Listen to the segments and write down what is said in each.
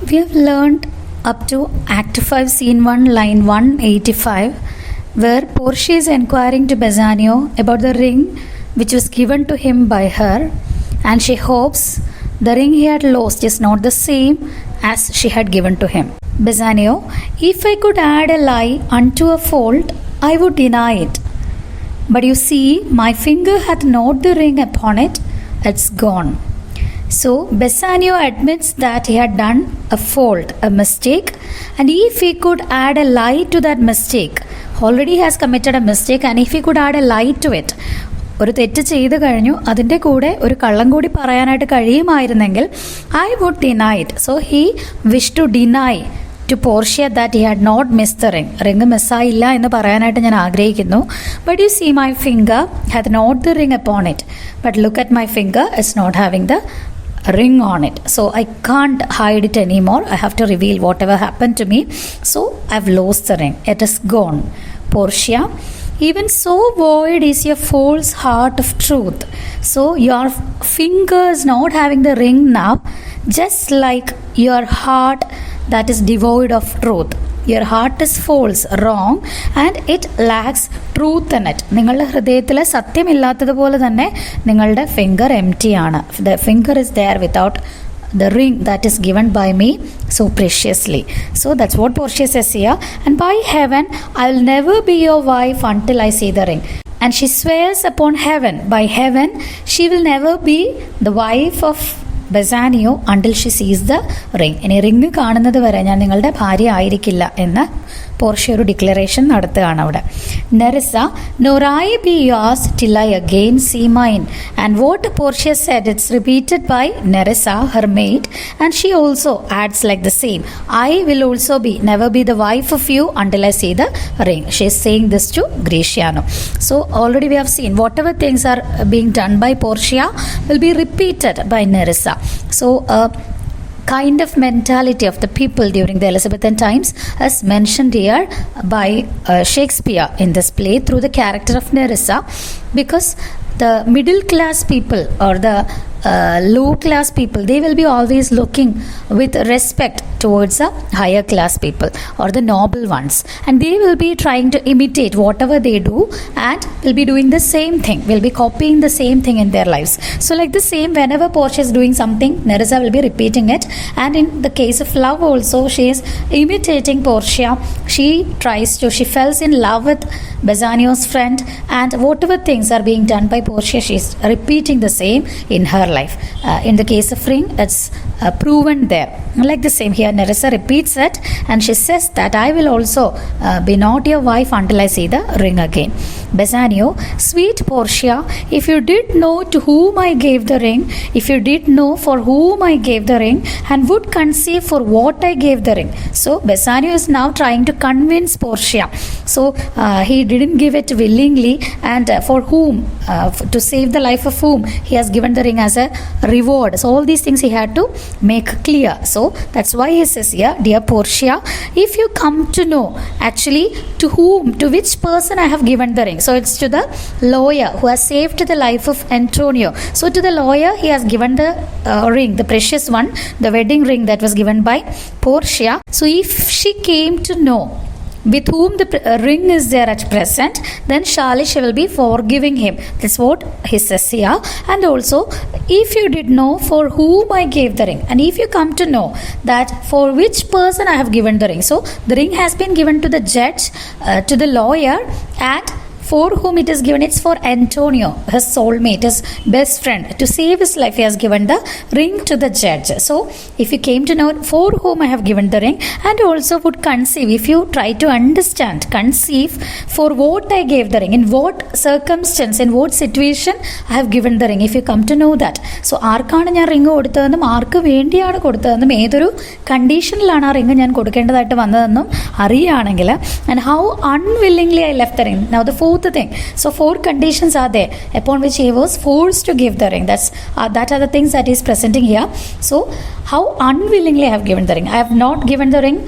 We have learned up to Act 5, Scene 1, line 185, where Portia is inquiring to Bassanio about the ring which was given to him by her, and she hopes the ring he had lost is not the same as she had given to him. Bassanio, if I could add a lie unto a fault, I would deny it. But you see, my finger hath not the ring upon it, it's gone. So Bassanio admits that he had done a fault, a mistake, and if he could add a lie to that mistake, already he has committed a mistake, and if he could add a lie to it, ഒരു തെറ്റ് ചെയ്ത് കഴിഞ്ഞു, അതിൻ്റെ കൂടെ ഒരു കള്ളം കൂടി പറയാനായിട്ട് കഴിയുമായിരുന്നെങ്കിൽ I would deny it. So he wish to deny to Portia that he had not miss the ring. Ring മിസ്സായില്ല എന്ന് പറയാനായിട്ട് ഞാൻ ആഗ്രഹിക്കുന്നു. But you see my finger had not the ring upon it, but look at my finger it's not having the ring on it, so I can't hide it anymore. I have to reveal whatever happened to me, so I've lost the ring, it is gone. Portia, even so void is your false heart of truth. So your finger is not having the ring now, just like your heart that is devoid of truth. Your heart is false, wrong, and it lacks truth in it. നിങ്ങളുടെ ഹൃദയത്തിൽ സത്യമില്ലാത്തതുപോലെ തന്നെ നിങ്ങളുടെ finger empty ആണ്. The finger is there without the ring that is given by me so preciously. So that's what Portia says here. And by heaven, I will never be your wife until I see the ring. And she swears upon heaven, by heaven, she will never be the wife of Bassanio until she sees the ring. ഇനി ring കാണുന്നത് വരെ ഞാൻ നിങ്ങളുടെ ഭാര്യ ആയിരിക്കില്ല എന്ന് Portia ഒരു declaration നടത്തുകയാണ് അവിടെ. നെറിസ, nor I be yours till I again see mine. And what Portia said, it's repeated by Nerissa, her maid, and she also adds like the same. I will also be, never be the wife of you until I see the ring. She is saying this to Greciano. So already we have seen whatever things are being done by Portia will be repeated by Nerissa. So kind of mentality of the people during the Elizabethan times as mentioned here by Shakespeare in this play through the character of Nerissa, because the middle class people or the low class people, they will be always looking with respect towards the higher class people or the noble ones, and they will be trying to imitate whatever they do and will be doing the same thing, will be copying the same thing in their lives. So like the same, whenever Portia is doing something, Nerissa will be repeating it, and in the case of love also, she is imitating Portia. She falls in love with Bassanio's friend, and whatever things are being done by Portia, she is repeating the same in her life. In the case of ring, it's proven there. Like the same here, Nerissa repeats it, and she says that I will also be not your wife until I see the ring again. Bassanio, sweet Portia, if you did know to whom I gave the ring, if you did know for whom I gave the ring, and would conceive for what I gave the ring. So Bassanio is now trying to convince Portia. So he didn't give it willingly, and for whom, to save the life of whom he has given the ring as a reward. So all these things he had to make clear. So that's why he says here, dear Portia, if you come to know actually to whom, to which person I have given the ring. So it's to the lawyer who has saved the life of Antonio. So to the lawyer he has given the ring, the precious one, the wedding ring that was given by Portia. So if she came to know with whom the ring is there at present, then surely she will be forgiving him. That's what he says here. And also, if you did know for whom I gave the ring, and if you come to know that for which person I have given the ring. So the ring has been given to the judge, to the lawyer, and for whom it is given, it's for Antonio, his soulmate, his best friend. To save his life, he has given the ring to the judge. So if you came to know for whom I have given the ring, and also would conceive, if you try to understand, conceive for what I gave the ring, in what circumstance, in what situation I have given the ring, if you come to know that. So ആർക്കാണ് ഞാൻ ring കൊടുത്തതെന്നും ആർക്ക് വേണ്ടിയാണ് കൊടുത്തതെന്നും ഏതൊരു കണ്ടീഷനിലാണ് ആ ring ഞാൻ കൊടുക്കേണ്ടതായിട്ട് വന്നതെന്നും അറിയുകയാണെങ്കിൽ, and how unwillingly I left the ring. Now the fourth thing, so 4 conditions are there upon which he was forced to give the ring. That are the things that he is presenting here. So how unwillingly I have given the ring. I have not given the ring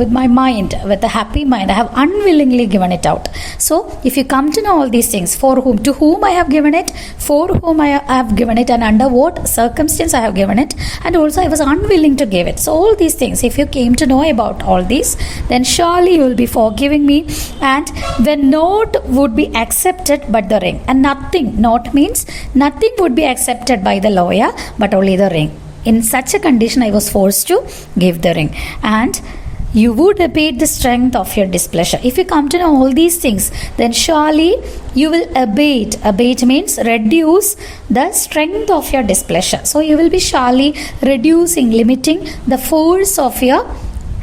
with my mind, with a happy mind. I have unwillingly given it out. So if you come to know all these things, for whom, to whom I have given it, for whom I have given it, and under what circumstance I have given it, and also I was unwilling to give it. So all these things, if you came to know about all these, then surely you will be forgiving me. And when not would be accepted but the ring, and nothing, not means nothing would be accepted by the lawyer but only the ring. In such a condition I was forced to give the ring. And you would abate the strength of your displeasure. If you come to know all these things, then surely you will abate. Abate means reduce the strength of your displeasure. So you will be surely reducing, limiting the force of your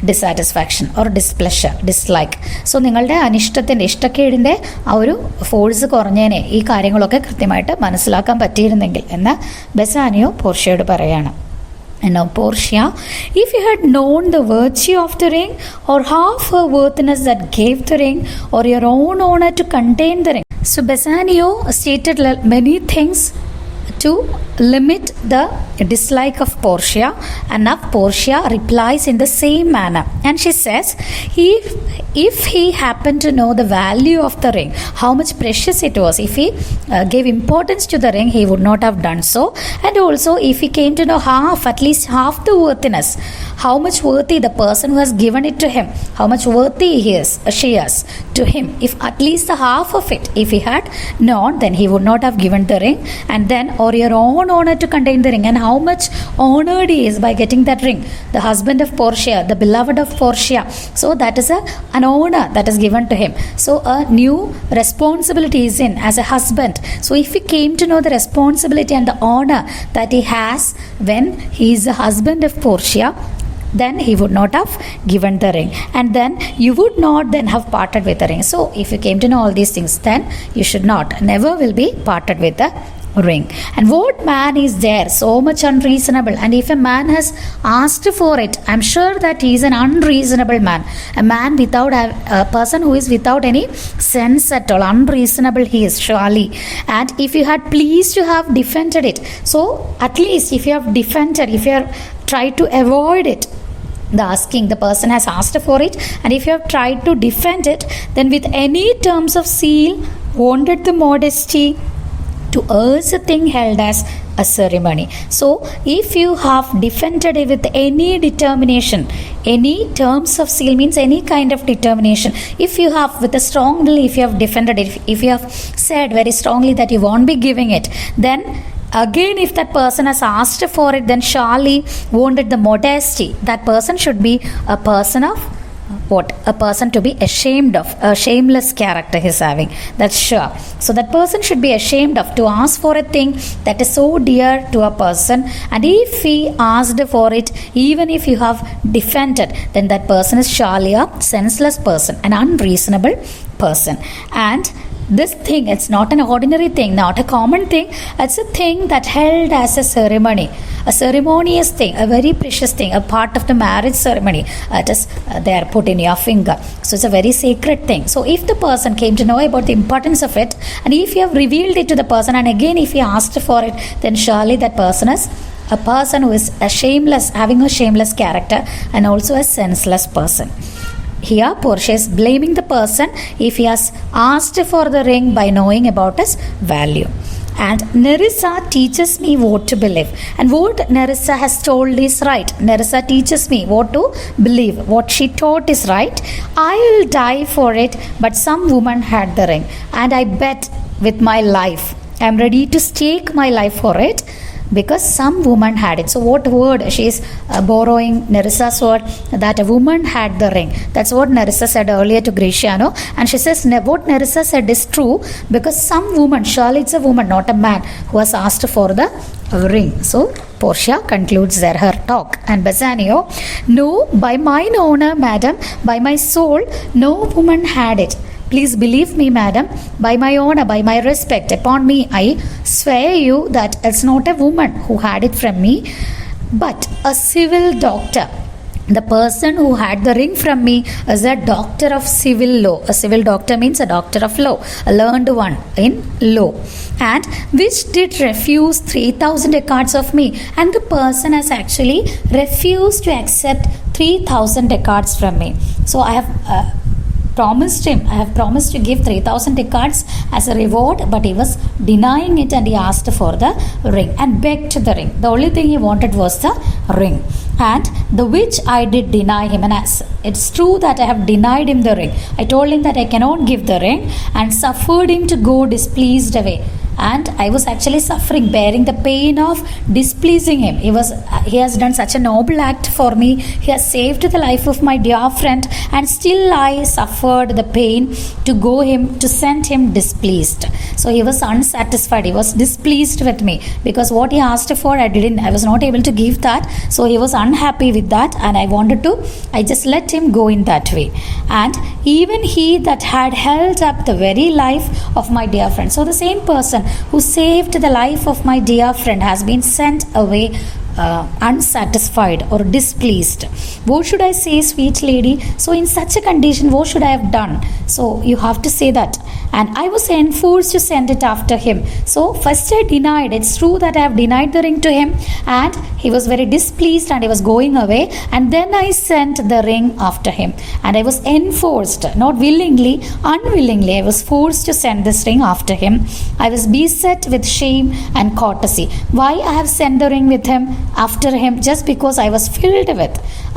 dissatisfaction or displeasure, dislike. So നിങ്ങളുടെ അനിഷ്ടത്തിൻ്റെ, ഇഷ്ടക്കേടിൻ്റെ ആ ഒരു force കുറഞ്ഞേനെ ഈ കാര്യങ്ങളൊക്കെ കൃത്യമായിട്ട് മനസ്സിലാക്കാൻ പറ്റിയിരുന്നെങ്കിൽ എന്ന് Bassanio പോർഷ്യയോട് പറയാണ്. And now Portia, if you had known the virtue of the ring, or half her worthiness that gave the ring, or your own honor to contain the ring. So Bassanio stated many things to limit the dislike of Portia, and now Portia replies in the same manner, and she says, if he happened to know the value of the ring, how much precious it was, if he gave importance to the ring, he would not have done so. And also if he came to know at least half the worthiness, how much worthy the person who has given it to him, how much worthy she is to him, if at least the half of it if he had known, then he would not have given the ring. And then, or your own honor to contain the ring, and how much honored he is by getting that ring, the husband of Portia, the beloved of Portia. So that is an honor that is given to him. So a new responsibility is in as a husband. So if he came to know the responsibility and the honor that he has when he is the husband of Portia, then he would not have given the ring, and then you would not then have parted with the ring. So if you came to know all these things, then you should never will be parted with the ring. And what man is there so much unreasonable? And if a man has asked for it, I'm sure that he is an unreasonable man, a man without a person who is without any sense at all. Unreasonable he is surely. And if you had pleased to have defended it, so at least if you have defended, if you have tried to avoid it, the asking, the person has asked for it, and if you have tried to defend it, then with any terms of seal, wanted the modesty to urge a thing held as a ceremony. So if you have defended it with any determination, any terms of seal means any kind of determination, if you have with a strong will, if you have defended it, if you have said very strongly that you won't be giving it, then again if that person has asked for it, then surely wanted the modesty. That person should be a person of what? A person to be ashamed of, a shameless character he's having, that's sure. So that person should be ashamed of to ask for a thing that is so dear to a person, and if he asked for it, even if you have defended, then that person is surely a senseless person, an unreasonable person. And this thing, it's not an ordinary thing, not a common thing, it's a thing that held as a ceremony, a ceremonious thing, a very precious thing, a part of the marriage ceremony. It is there put in your finger. So it's a very sacred thing. So if the person came to know about the importance of it, and if you have revealed it to the person, and again if he asked for it, then surely that person is a person who is a shameless, having a shameless character, and also a senseless person. Here Portia is blaming the person if he has asked for the ring by knowing about its value. And Nerissa teaches me what to believe, and what Nerissa has told is right. Nerissa teaches me what to believe, what she taught is right. I will die for it, but some woman had the ring, and I bet with my life, I am ready to stake my life for it, because some woman had it. So what word? She is borrowing Nerissa's word that a woman had the ring. That's what Nerissa said earlier to Greciano, and she says what Nerissa said is true, because some woman, surely it's a woman, not a man, who has asked for the ring. So Portia concludes there her talk. And Bassanio, no, by mine honor, madam, by my soul, no woman had it. Please believe me, madam, by my honor, by my respect, upon me, I swear you that it's not a woman who had it from me, but a civil doctor. The person who had the ring from me is a doctor of civil law. A civil doctor means a doctor of law, a learned one in law, and which did refuse 3,000 ducats of me. And the person has actually refused to accept 3,000 ducats from me. So I have promised him, I have promised to give 3,000 ducats as a reward, but he was denying it and he asked for the ring and begged the ring. The only thing he wanted was the ring. And the which I did deny him, and it's true that I have denied him the ring. I told him that I cannot give the ring and suffered him to go displeased away. And I was actually suffering, bearing the pain of displeasing him. He has done such a noble act for me. He has saved the life of my dear friend, and still I suffered the pain to send him displeased. So he was unsatisfied. He was displeased with me because what he asked for, I was not able to give that. So he was unhappy with that, and I just let him go in that way. And even he that had held up the very life of my dear friend. So the same person who saved the life of my dear friend has been sent away unsatisfied or displeased. What should I say, sweet lady? So in such a condition, what should I have done? So you have to say that. And I was enforced to send it after him. So first I denied. It's true that I have denied the ring to him, and he was very displeased and he was going away. And then I sent the ring after him. And I was enforced, not willingly, unwillingly. I was forced to send this ring after him. I was beset with shame and courtesy. Why I have sent the ring with him, after him? Just because I was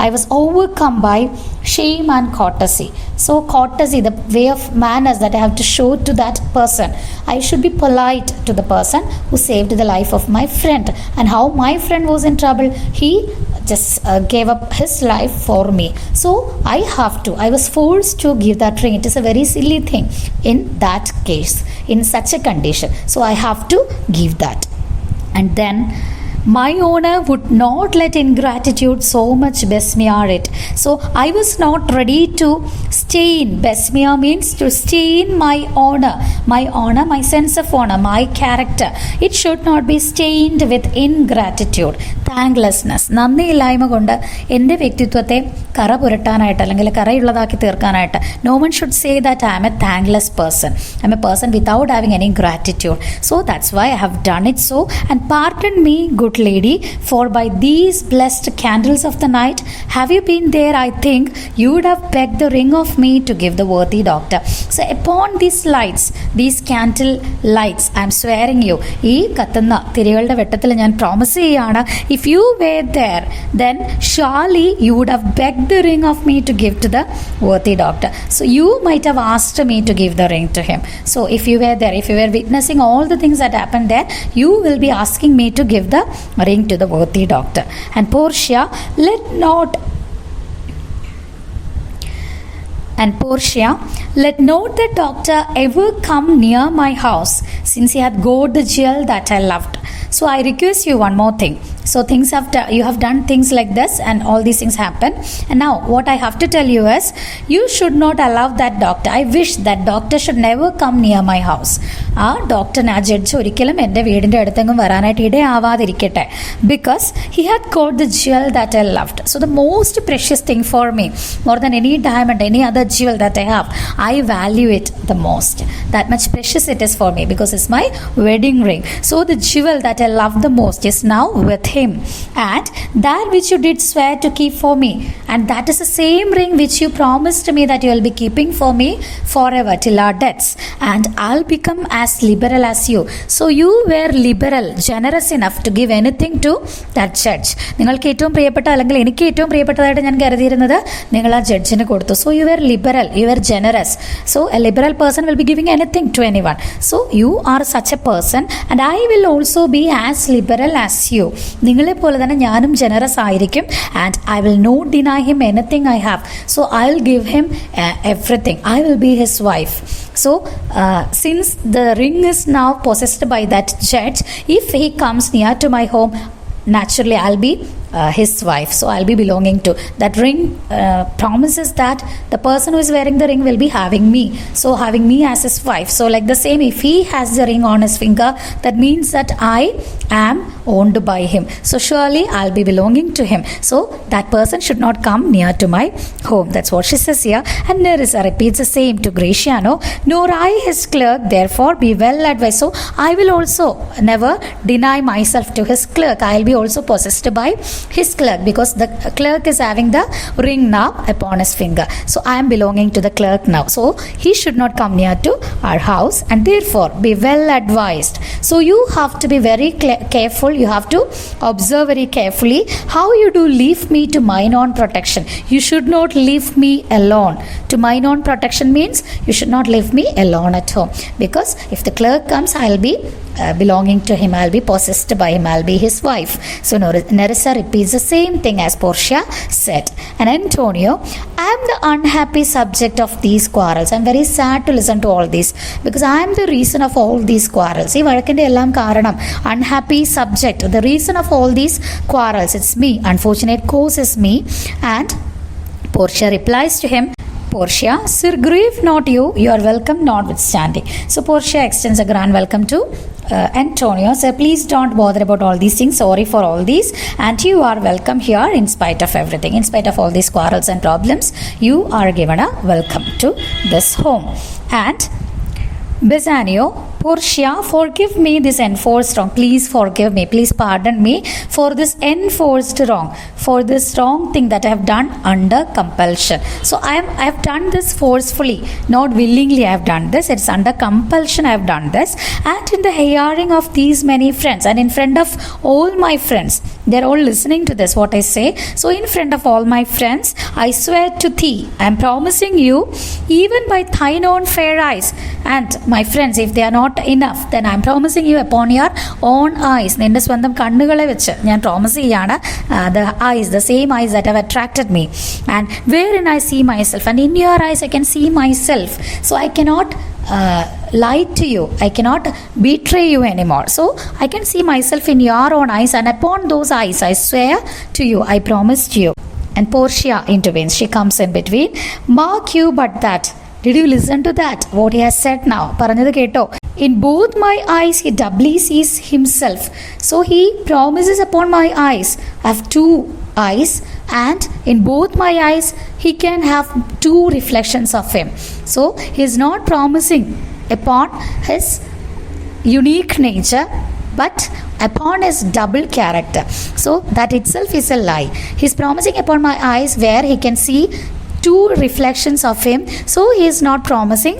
I was overcome by shame and courtesy. So courtesy, the way of manners that I have to show to that person. I should be polite to the person who saved the life of my friend. And how my friend was in trouble, he just gave up his life for me. So I was forced to give that ring. It is a very silly thing in that case, in such a condition. So I have to give that. And then my owner would not let ingratitude so much besmear it. So I was not ready to stain. Besmear means to stain my honor, my sense of honor, my character. It should not be stained with ingratitude, thanklessness. നന്ദിയില്ലായ്മ കൊണ്ട് എൻ്റെ വ്യക്തിത്വത്തെ കറ പുരട്ടാനായിട്ട് അല്ലെങ്കിൽ കറയുള്ളതാക്കി തീർക്കാനായിട്ട് no one should say that I am a thankless person. I am a person without having any gratitude. So that's why I have done it so. And pardon me, good lady, for by these blessed candles of the night, have you been there, I think you would have begged the ring of me to give the worthy doctor. So upon these lights, these candle lights, I am swearing you, ഈ കത്തുന്ന തിരികളുടെ വെട്ടത്തിൽ ഞാൻ promise ചെയ്യാണ്, if you were there, then surely you would have begged the ring of me to give to the worthy doctor. So you might have asked me to give the ring to him. So if you were there, if you were witnessing all the things that happened there, you will be asking me to give the ring to the worthy doctor. And Portia, let not the doctor ever come near my house, since he had got the jewel that I loved. So I request you one more thing. So you have done things like this, and all these things happen. And now what I have to tell you is, you should not allow that doctor. I wish that doctor should never come near my house. ആ ഡോക്ടറിനെ, ആ judge ഒരിക്കലും എൻ്റെ വീടിൻ്റെ അടുത്തെങ്കിലും വരാനായിട്ട് ഇടയാവാതിരിക്കട്ടെ. Because he had got the jewel that I loved. So the most precious thing for me, more than any diamond, any other jewel that I have, I value it the most. That much precious it is for me, because it's my wedding ring. So the jewel that I love the most is now with him, and that which you did swear to keep for me, and that is the same ring which you promised me that you will be keeping for me forever till our deaths, and I'll become as liberal as you. So you were liberal, generous enough to give anything to that judge. നിങ്ങൾക്ക് ഏറ്റവും പ്രിയപ്പെട്ട, അല്ലെങ്കിൽ എനിക്ക് ഏറ്റവും പ്രിയപ്പെട്ടതായിട്ട് ഞാൻ കരുതിയിരുന്നത് നിങ്ങൾ ആ ജഡ്ജിന് കൊടുത്തു. So you were liberal, you were generous. So a liberal person will be giving anything to anyone. So you are such a person, and I will also be as liberal as you. നിങ്ങളെപ്പോലെ തന്നെ ഞാനും generous ആയിരിക്കും, and I will not deny him anything I have. So I'll give him everything. I will be his wife. So since the ring is now possessed by that judge, if he comes near to my home, naturally I'll be his wife. So I'll be belonging to that ring. Promises that the person who is wearing the ring will be having me, so having me as his wife. So like the same, if he has the ring on his finger, that means that I am owned by him. So surely I'll be belonging to him. So that person should not come near to my home. That's what she says here. And Nerissa repeats the same to Gratiano. Nor I his clerk, therefore be well advised. So I will also never deny myself to his clerk. I'll be also possessed by his clerk, because the clerk is having the ring now upon his finger. So I am belonging to the clerk now. So he should not come near to our house, and therefore be well advised. So you have to be very careful. You have to observe very carefully how you do leave me to mine own protection. You should not leave me alone. To mine own protection means you should not leave me alone at home, because if the clerk comes, I'll be belonging to him, I'll be possessed by him, I'll be his wife. So Nerissa repeats the same thing as Portia said. And Antonio, I am the unhappy subject of these quarrels. I'm very sad to listen to all this, because I am the reason of all these quarrels. ഈ വഴക്കിൻ്റെ എല്ലാം കാരണം unhappy subject, the reason of all these quarrels, it's me. Unfortunate cause is me. And Portia replies to him, Portia, sir, grieve not you are welcome notwithstanding. So Portia extends a grand welcome to Antonio. So please don't bother about all these things. Sorry for all these, and you are welcome here in spite of everything. In spite of all these quarrels and problems, you are given a welcome to this home. And Bassanio, Portia, forgive me this enforced wrong. Please forgive me. Please pardon me for this enforced wrong, for this wrong thing that I have done under compulsion. So I have done this forcefully, not willingly. I have done this. It's under compulsion I have done this, and in the hearing of these many friends, and in front of all my friends. They're all listening to this, what I say. So in front of all my friends, I swear to thee, I am promising you, even by thine own fair eyes. And my friends, if they are not enough, then I am promising you upon your own eyes. നിൻ്റെ സ്വന്തം കണ്ണുകളെ വെച്ച് ഞാൻ promise ചെയ്യാണ്. The eyes, the same eyes that have attracted me, and wherein I see myself, and in your eyes I can see myself. So I cannot lie to you, I cannot betray you anymore. So I can see myself in your own eyes, and upon those eyes I swear to you, I promise to you. And Portia intervenes. She comes in between. Mark you but that. Did you listen to that? What he has said now? പറഞ്ഞത് കേട്ടോ? In both my eyes he doubly sees himself. So he promises upon my eyes. I have two eyes, and in both my eyes he can have two reflections of him. So he is not promising upon his unique nature, but upon his double character. So that itself is a lie. He is promising upon my eyes where he can see two reflections of him. So he is not promising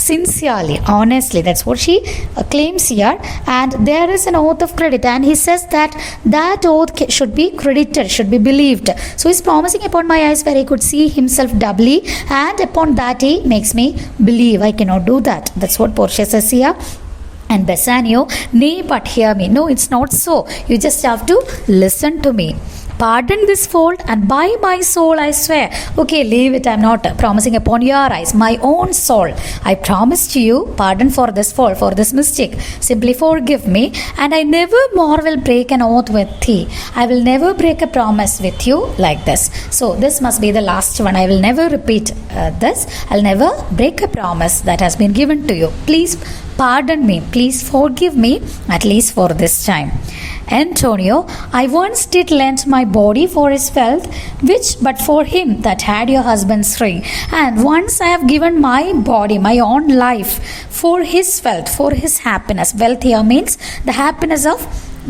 sincerely, honestly. That's what she claims here. And there is an oath of credit, and he says that that oath should be credited, should be believed. So he's promising upon my eyes where he could see himself doubly, and upon that he makes me believe. I cannot do that. That's what Portia says here. And Bassanio, nay, but hear me. No, it's not so. You just have to listen to me. Pardon this fault, and by my soul I swear. Okay, leave it. I'm not promising upon your eyes. My own soul, I promise to you pardon for this fault, for this mistake. Simply forgive me, and I never more will break an oath with thee. I will never break a promise with you like this. So this must be the last one. I will never repeat this. I'll never break a promise that has been given to you. Please pardon me. Please forgive me, at least for this time. Antonio, I once did lend my body for his wealth, which but for him that had your husband's ring. And once I have given my body, my own life, for his wealth, for his happiness. Wealth here means the happiness of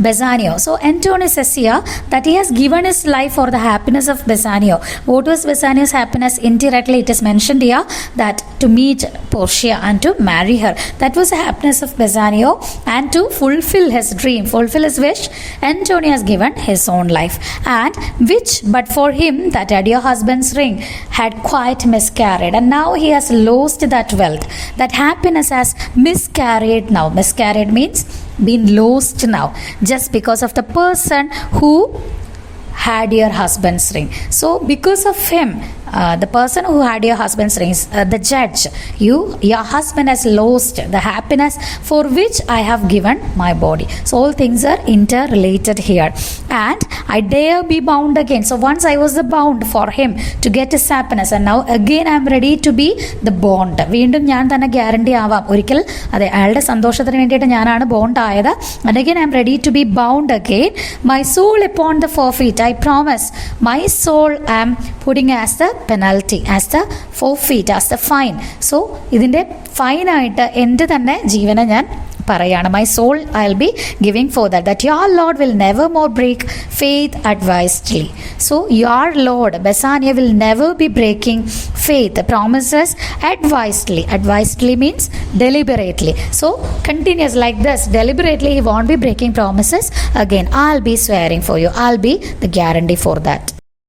Bassanio. So Antonio says here that he has given his life for the happiness of Bassanio. What was Bassanio's happiness? Indirectly it is mentioned here that to meet Portia and to marry her. That was the happiness of Bassanio, and to fulfill his dream, fulfill his wish, Antonio has given his own life. And which but for him that had your husband's ring had quite miscarried, and now he has lost that wealth. That happiness has miscarried now. Miscarried means been lost now, just because of the person who had your husband's ring. So because of him, the person who had your husband's ring, the judge, your husband has lost the happiness for which I have given my body. So all things are interrelated here. And I dare be bound again. So once I was bound for him to get his happiness, and now again I am ready to be the bond. വീണ്ടും ഞാൻ തന്നെ guarantee ആവാം. ഒരിക്കൽ അതെ അയാളുടെ സന്തോഷത്തിന് വേണ്ടിയിട്ട് ഞാനാണ് ബോണ്ട് ആയത്. And again I am ready to be bound again. My soul upon the forfeit. I promise my soul I am putting as the penalty, as the forfeit, as the fine. So ഇതിൻ്റെ ഫൈനായിട്ട് എൻ്റെ തന്നെ ജീവനെ ഞാൻ പറയാണ്. My soul I will be giving for that your Lord will never more break faith advisedly. So your Lord, Bethania, will never be breaking faith promises advisedly. Advisedly means deliberately. So continuous like this, deliberately he won't be breaking promises. Again, I'll be swearing for you, I'll be the guarantee for that.